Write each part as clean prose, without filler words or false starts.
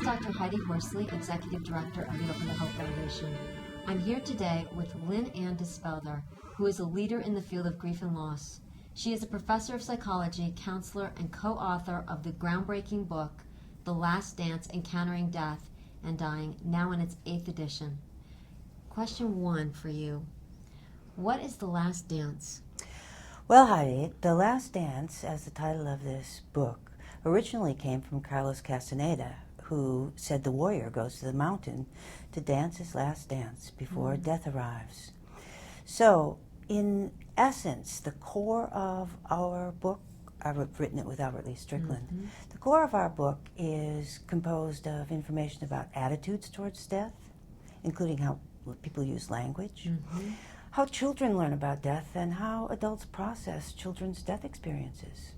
Dr. Heidi Horsley, Executive Director of the Open to Hope Foundation. I'm here today with Lynne DeSpelder, who is a leader in the field of grief and loss. She is a professor of psychology, counselor, and co-author of the groundbreaking book, The Last Dance: Encountering Death and Dying, now in its 8th edition. Question 1 for you. What is The Last Dance? Well, Heidi, The Last Dance, as the title of this book, originally came from Carlos Castaneda, who said the warrior goes to the mountain to dance his last dance before death arrives. So, in essence, the core of our book, I've written it with Albert Lee Strickland, the core of our book is composed of information about attitudes towards death, including how people use language, how children learn about death, and how adults process children's death experiences.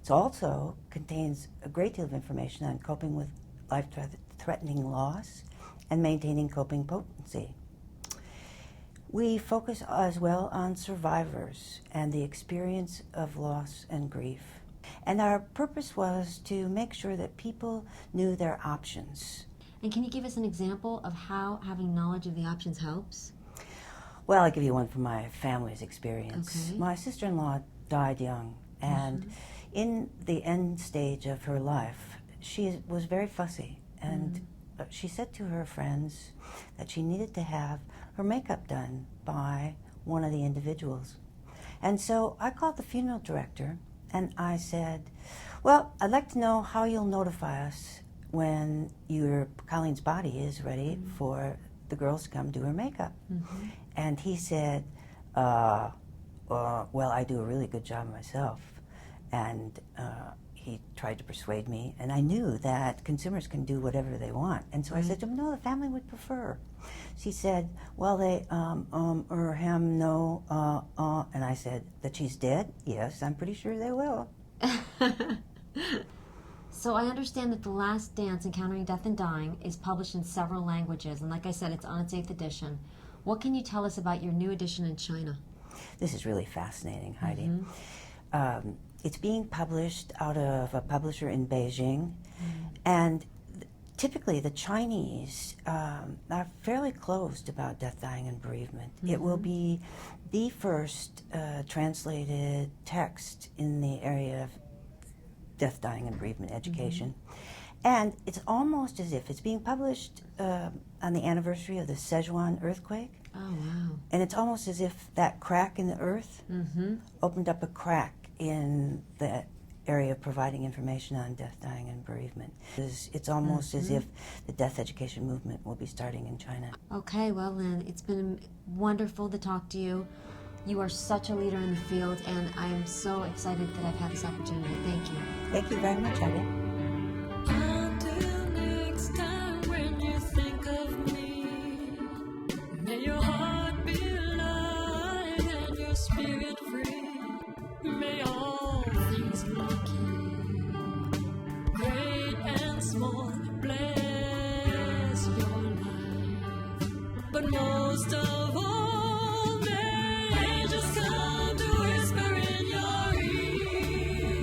It also contains a great deal of information on coping with life-threatening loss and maintaining coping potency. We focus as well on survivors and the experience of loss and grief. And our purpose was to make sure that people knew their options. And can you give us an example of how having knowledge of the options helps? Well, I'll give you one from my family's experience. Okay. My sister-in-law died young, and in the end stage of her life, she was very fussy, and she said to her friends that she needed to have her makeup done by one of the individuals. And so I called the funeral director, and I said, well, I'd like to know how you'll notify us when Colleen's body is ready for the girls to come do her makeup. And he said, well, I do a really good job myself. And he tried to persuade me, and I knew that consumers can do whatever they want. And so I said to him, no, the family would prefer. She said, well, they, or him, no, and I said, that she's dead? Yes, I'm pretty sure they will. So I understand that The Last Dance: Encountering Death and Dying is published in several languages, and like I said, it's on its 8th edition. What can you tell us about your new edition in China? This is really fascinating, Heidi. It's being published out of a publisher in Beijing, and typically the Chinese are fairly closed about death, dying, and bereavement. It will be the first translated text in the area of death, dying, and bereavement education. And it's almost as if it's being published on the anniversary of the Sichuan earthquake. Oh, wow. And it's almost as if that crack in the earth opened up a crack in the area of providing information on death, dying, and bereavement. It's almost as if the death education movement will be starting in China. Okay, well, Lynne, it's been wonderful to talk to you. You are such a leader in the field, and I'm so excited that I've had this opportunity. Thank you. Thank you very much, Heidi. Until next time when you think of me, may your heart be light and your spirit free. May all things lucky, great and small, bless your life. But most of all, may angels come to whisper in your ear.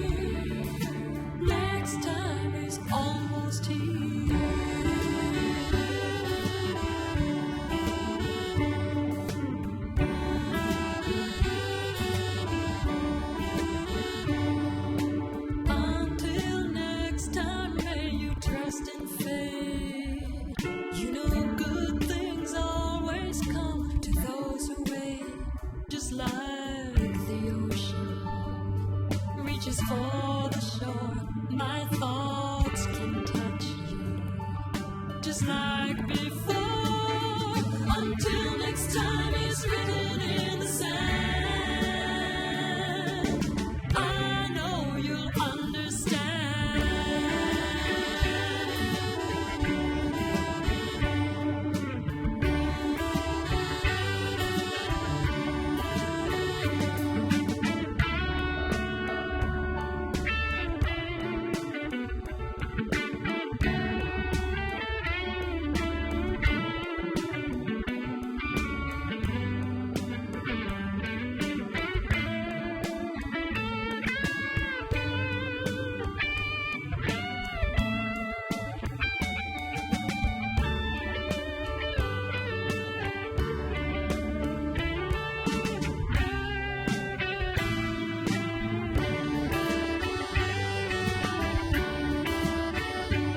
Next time is almost here. Until next time, may you trust in fate. You know good things always come to those who wait. Just like the ocean reaches for the shore, my thoughts can touch you. Just like before.